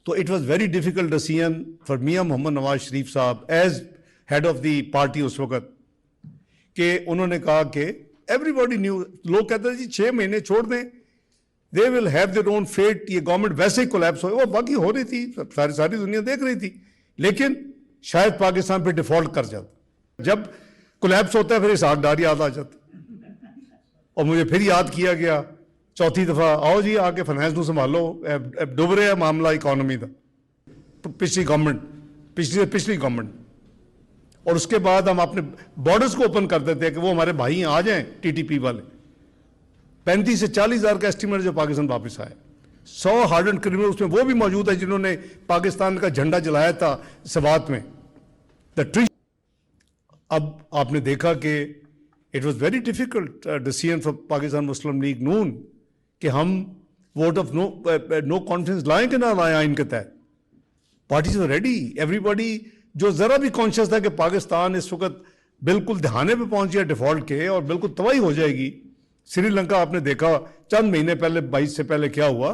تو it was very difficult decision for Mian Muhammad Nawaz Sharif صاحب as head of the party اس وقت کہ انہوں نے کہا کہ ایوری باڈی نیو، لوگ کہتے ہیں جی 6 مہینے چھوڑ دیں، they will have their own fate, یہ گورنمنٹ ویسے ہی کولیپس ہو، وہ باقی ہو رہی تھی، ساری دنیا دیکھ رہی تھی، لیکن شاید پاکستان پہ ڈیفالٹ کر جاتا۔ جب کولیپس ہوتا ہے پھر اسحاق ڈار یاد آ جاتا، اور مجھے پھر یاد کیا گیا چوتھی دفعہ، آؤ جی آ کے فائنانس نو سنبھالو، ڈوب رہا ہے معاملہ اکانومی کا، پچھلی گورنمنٹ، اور اس کے بعد ہم اپنے بارڈرز کو اوپن کر دیتے ہیں کہ وہ ہمارے بھائی آ جائیں ٹی ٹی پی والے۔ 35 سے 40 ہزار کا اسٹیمیٹ جو پاکستان واپس آئے، 100 ہارڈنڈ کرمنل اس میں وہ بھی موجود ہیں جنہوں نے پاکستان کا جھنڈا جلایا تھا سوات میں۔ اب آپ نے دیکھا کہ it was very difficult decision for Pakistan Muslim League Noon کہ ہم ووٹ آف نو کانفیڈنس لائیں کہ نہ لائیں آئین کے تحت۔ Parties are ready, everybody جو ذرا بھی کانشیس تھا کہ پاکستان اس وقت بالکل دہانے پہ پہنچ گیا ڈیفالٹ کے اور بالکل تباہی ہو جائے گی۔ سری لنکا آپ نے دیکھا چند مہینے پہلے 22 سے پہلے کیا ہوا،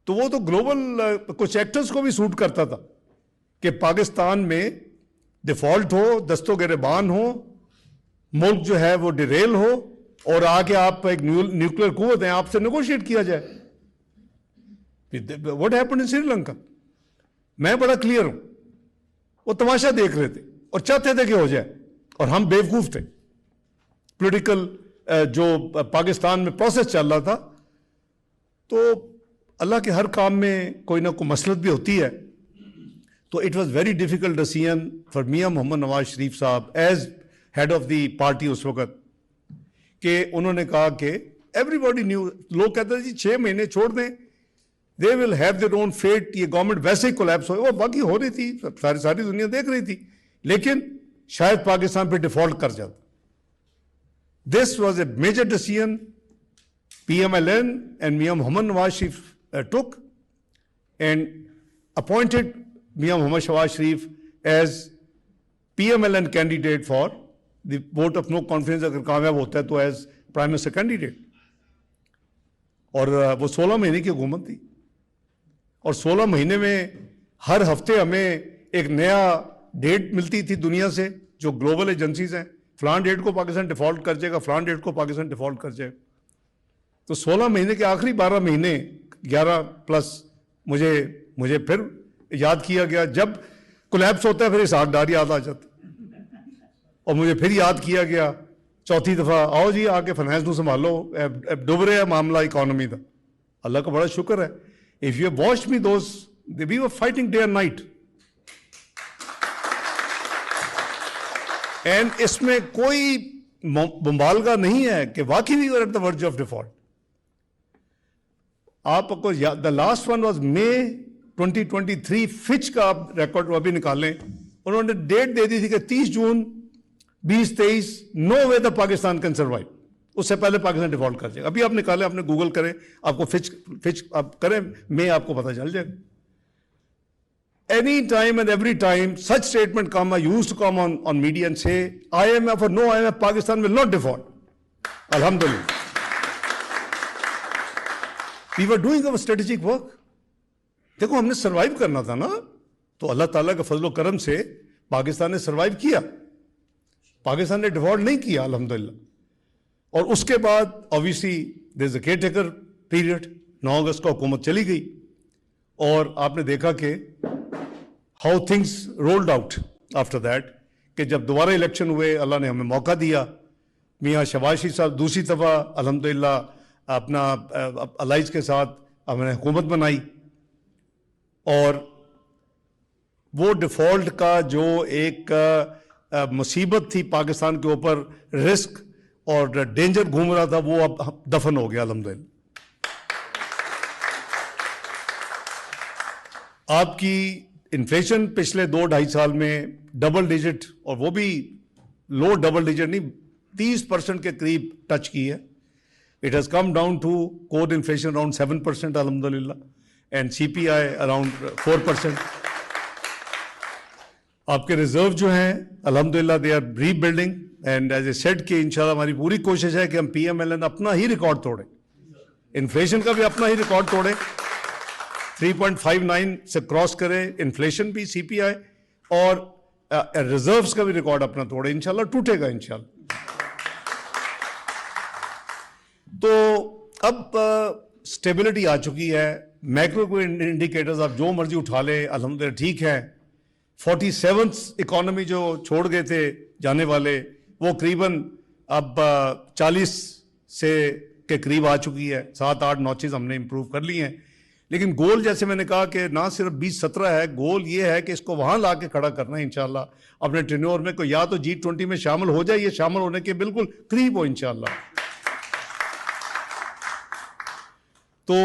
تو وہ تو گلوبل کچھ ایکٹرز کو بھی سوٹ کرتا تھا کہ پاکستان میں ڈیفالٹ ہو، دست و گریبان ہو، ملک جو ہے وہ ڈیریل ہو، اور آ کے آپ ایک نیوکلیر قوت ہیں، آپ سے نیگوشیٹ کیا جائے۔ What happened in Sri Lanka? میں بڑا کلیئر ہوں، وہ تماشا دیکھ رہے تھے اور چاہتے تھے کہ ہو جائے، اور ہم بیوقوف تھے۔ پولیٹیکل جو پاکستان میں پروسیس چل رہا تھا، تو اللہ کے ہر کام میں کوئی نہ کوئی مصلحت بھی ہوتی ہے، تو it was very difficult decision for Mian Muhammad Nawaz Sharif صاحب as head of the party اس وقت کہ انہوں نے کہا کہ ایوری باڈی نیو، لوگ کہتے ہیں جی 6 مہینے چھوڑ دیں، they will have their own fate, یہ گورنمنٹ ویسے ہی کولیپس ہو، وہ باقی ہو رہی تھی، ساری دنیا دیکھ رہی تھی، لیکن شاید پاکستان پہ ڈیفالٹ کر جاتا۔ This was a major decision PMLN and Mian Mohammad Nawaz Sharif took, and appointed Mian Mohammad Shahbaz Sharif as PMLN candidate for the vote of no confidence اگر کامیاب ہوتا ہے تو as Prime Minister candidate۔ اور وہ 16 مہینے کی حکومت تھی، اور 16 مہینے میں ہر ہفتے ہمیں ایک نیا ڈیٹ ملتی تھی دنیا سے، جو گلوبل ایجنسیز ہیں، فلان ڈیٹ کو پاکستان ڈیفالٹ کر جائے گا، فلان ڈیٹ کو پاکستان ڈیفالٹ کر جائے گا۔ تو 16 مہینے کے آخری 12 مہینے 11 پلس مجھے پھر یاد کیا گیا، جب کولیپس ہوتا ہے پھر اسحاق ڈار یاد آ جاتا، اور مجھے پھر یاد کیا گیا چوتھی دفعہ، آؤ جی آ کے فائنانس نو سنبھالو، ڈوب رہا ہے معاملہ اکانومی کا۔ اللہ کا بڑا شکر ہے، if you have watched me those, we were fighting day and night, and اس میں کوئی مبالغہ نہیں ہے کہ واقعی we were at the verge of default. آپ کو the last one was May 2023، Fitch کا آپ ریکارڈ ابھی نکالیں، انہوں نے ڈیٹ دے دی تھی کہ 30 جون 2023 نو وے دا پاکستان کین سروائیو، اس سے پہلے پاکستان ڈیفالٹ کر جائے گا۔ ابھی آپ نکالیں، آپ نے گوگل کریں، آپ کو فچ آپ کریں، میں آپ کو پتہ چل جائے گا۔ Any time and every time such statement come, I used to come on media and say, IMF or no IMF, Pakistan will not default. Alhamdulillah. We were doing our strategic work. دیکھو ہم نے survive کرنا تھا نا، تو اللہ تعالیٰ کے فضل و کرم سے پاکستان نے سروائیو کیا، پاکستان نے ڈیفالٹ نہیں کیا الحمدللہ۔ اور اس کے بعد obviously there is a caretaker period، 9 اگست کو حکومت چلی گئی، اور آپ نے دیکھا کہ how things rolled out after that, کہ جب دوبارہ الیکشن ہوئے اللہ نے ہمیں موقع دیا، میاں شہباز شریف صاحب دوسری دفعہ الحمدللہ اپنا الائز کے ساتھ ہم نے حکومت بنائی، اور وہ ڈیفالٹ کا جو ایک مصیبت تھی پاکستان کے اوپر، رسک اور ڈینجر گھوم رہا تھا، وہ اب دفن ہو گیا الحمدللہ۔ آپ کی انفلیشن پچھلے 2-2.5 سال میں ڈبل ڈیجٹ، اور وہ بھی لو ڈبل ڈیجٹ نہیں، 30% کے قریب ٹچ کی ہے۔ It has come down to core inflation around 7% الحمدللہ، and C P I around 4%۔ آپ کے ریزرو جو ہیں الحمدللہ they are rebuilding, and as I said کہ انشاءاللہ ہماری پوری کوشش ہے کہ ہم پی ایم ایل این اپنا ہی ریکارڈ توڑیں، انفلیشن کا بھی اپنا ہی ریکارڈ توڑیں، 3.59 से क्रॉस करे, इन्फ्लेशन भी, CPI और रिजर्व्स का भी रिकॉर्ड अपना तोड़े, इंशाल्लाह टूटेगा इंशाल्लाह। तो अब स्टेबिलिटी आ चुकी है, मैक्रो को इंडिकेटर्स आप जो मर्जी उठा ले अल्हम्दुलिल्लाह ठीक है। 47th इकोनॉमी जो छोड़ गए थे जाने वाले, वो करीबन अब 40 से के करीब आ चुकी है। 7-8 नॉचेज हमने इंप्रूव कर ली हैं। लेकिन गोल जैसे मैंने कहा कि ना सिर्फ 2017 है, गोल ये है कि इसको वहां ला के खड़ा करना है इंशाल्लाह अपने टेन्योर में, को या तो G20 में शामिल हो जाए, ये शामिल होने के बिल्कुल करीब हो इंशाल्लाह। तो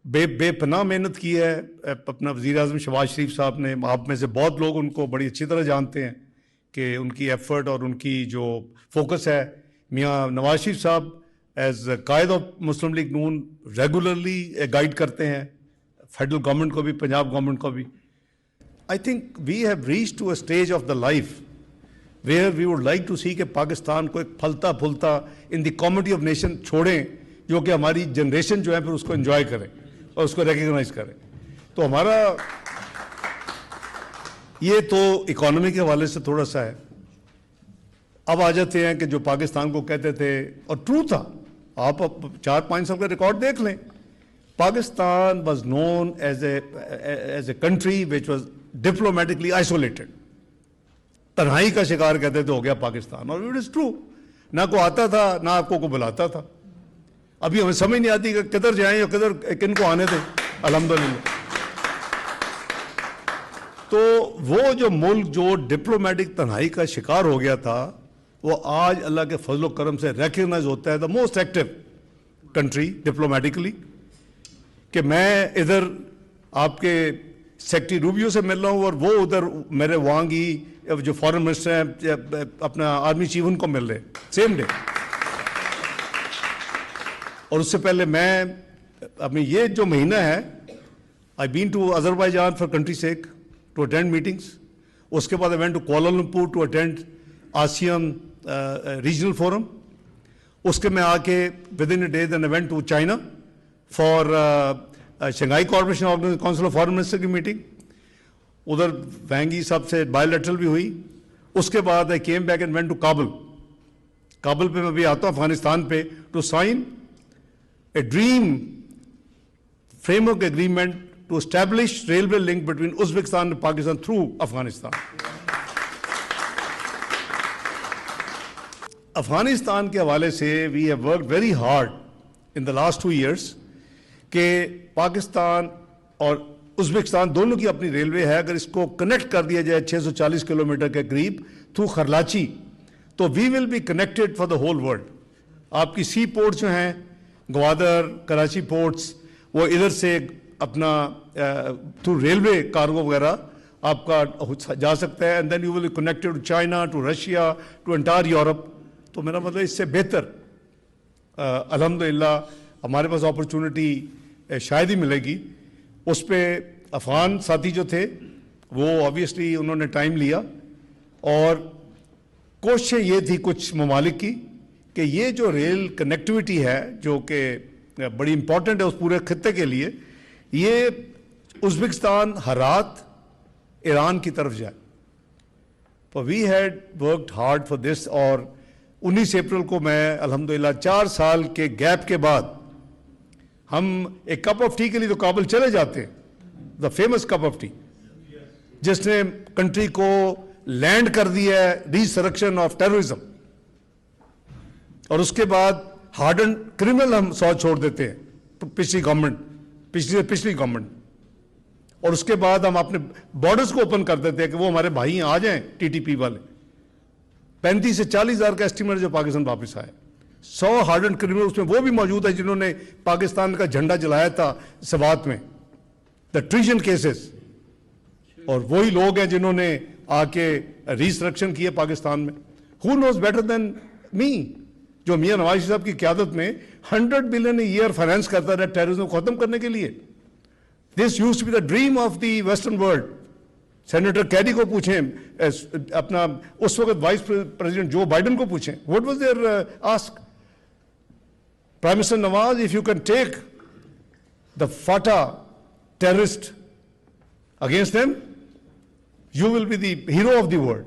बेपनाह मेहनत की है अपना वज़ीर आज़म शहबाज शरीफ साहब ने। आप में से बहुत लोग उनको बड़ी अच्छी तरह जानते हैं कि उनकी एफर्ट और उनकी जो फोकस है। मियाँ नवाज शरीफ साहब एज कायद of Muslim League Noon regularly guide करते हैं फेडरल गवर्नमेंट को भी, पंजाब गवर्नमेंट को भी। I think we have reached to a stage of the life where we would like to see कि पाकिस्तान को एक फलता फूलता in the comedy of nation छोड़ें, जो कि हमारी जनरेशन जो है फिर उसको एंजॉय करे और उसको रिकग्नाइज करे। तो हमारा ये तो इकोनॉमी के हवाले से थोड़ा सा है। अब आ जाते हैं कि जो पाकिस्तान को कहते थे, और ट्रू था, आप 4-5 साल का रिकॉर्ड देख लें, Pakistan was known as a country which was diplomatically isolated. तन्हाई का शिकार कहते थे हो गया पाकिस्तान, और इट इज ट्रू। ना को आता था ना आपको को बुलाता था। अभी हमें समझ नहीं आती कि किधर जाएं या किधर किनको आने थे, अल्हम्दुलिल्लाह। तो वो जो मुल्क जो डिप्लोमेटिक तन्हाई का शिकार हो गया था, वो आज अल्लाह के फजल करम से रिकग्नाइज होता है the most active country diplomatically. कि मैं इधर आपके सेक्रेटरी रूबियो से मिल रहा हूँ और वो उधर मेरे वांग ही जो फॉरेन मिनिस्टर हैं अपना आर्मी चीफ उनको मिल रहे सेम डे। और उससे पहले मैं अपनी ये जो महीना है, I been to Azerbaijan for country sec to attend meetings. उसके बाद I went to Kuala Lumpur to attend ASEAN regional forum. उसके मैं आके within a day then I went to China for Shanghai corporation organisation council of foreign minister की meeting. उधर Wang Yi साहब से bilateral भी हुई। उसके बाद I came back and went to Kabul. Kabul पे मैं भी आता हूँ अफगानिस्तान पे to sign a dream framework agreement to establish railway link between Uzbekistan and Pakistan through Afghanistan. Afghanistan के हवाले से we have worked very hard in the last 2 years कि पाकिस्तान और उज़्बेकिस्तान दोनों की अपनी रेलवे है। अगर इसको कनेक्ट कर दिया जाए 640 किलोमीटर के करीब थ्रू खरलाची, तो we will be connected for the whole world. आपकी सी पोर्ट जो हैं ग्वादर, कराची पोर्ट्स, वो इधर से अपना थ्रू रेलवे कार्गो वगैरह आपका जा सकता है। And then you will be connected to China, to Russia, to entire Europe. तो मेरा मतलब इससे बेहतर अल्हम्दुलिल्लाह हमारे पास अपॉर्चुनिटी शायद ही मिलेगी। उस पर अफगान साथी जो थे वो ऑब्वियसली उन्होंने टाइम लिया, और कोशिश ये थी कुछ ममालिक की कि ये जो रेल कनेक्टिविटी है जो कि बड़ी इंपॉर्टेंट है उस पूरे खत्ते के लिए, ये उज़्बेकिस्तान हरात ईरान की तरफ जाए। तो we had worked hard for this. और 19 अप्रैल को मैं अल्हम्दुलिल्लाह 4 साल के गैप के बाद हम एक कप ऑफ टी के लिए तो काबुल चले जाते हैं, the famous cup of T, जिसने कंट्री को लैंड कर दिया है रिसरेक्शन ऑफ टेररिज्म। और उसके बाद हार्डन क्रिमिनल हम 100 छोड़ देते हैं पिछली गवर्नमेंट। और उसके बाद हम अपने बॉर्डर्स को ओपन कर देते हैं कि वो हमारे भाई आ जाएं टीटीपी वाले। 35 से 40 हज़ार का एस्टिमेट जो पाकिस्तान वापस आए। 100 हार्डन क्रिमिनल उसमें वो भी मौजूद है जिन्होंने पाकिस्तान का झंडा जलाया था सवात में, द ट्रीजन केसेस। और वही लोग हैं जिन्होंने आके रिसरेक्शन किए पाकिस्तान में। Who knows better than me, जो मियां नवाज साहब की क़यादत में 100 बिलियन ईयर फाइनेंस करता रहा टेररिज्म को खत्म करने के लिए। This used to be the dream of the western world. Senator Kerry को पूछें, अपना उस वक्त वाइस प्रेसिडेंट जो बाइडन को पूछें, what was their ask? Prime minister Nawaz, if you can take the FATA terrorist against them, you will be the hero of the world.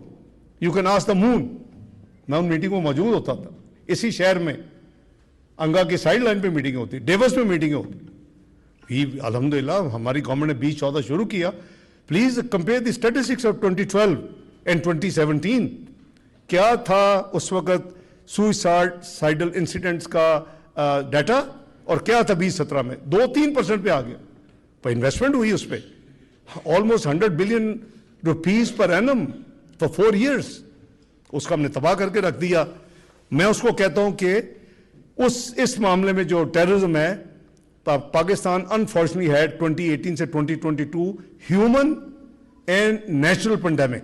You can ask the moon. मैं उन मीटिंग में मौजूद होता था, इसी शहर में अंगा की साइड लाइन पे मीटिंगें होती, डेवस में मीटिंगें होती. अल्हम्दुलिल्लाह हमारी गवर्नमेंट ने 2014 शुरू किया. Please compare the statistics of 2012 and 2017. क्या था उस वक्त सुसाइडल इंसिडेंट्स का डाटा और क्या था 2017 में? 2-3% पे आ गया. पर इन्वेस्टमेंट हुई उस पर almost 100 billion rupees per annum for 4 years. उसका हमने तबाह करके रख दिया. मैं उसको कहता हूं कि इस मामले में जो टेररिज्म है, पाकिस्तान अनफॉर्चुनेटली हैड 2018 से 2022 ह्यूमन एंड नेचुरल पेंडेमिक.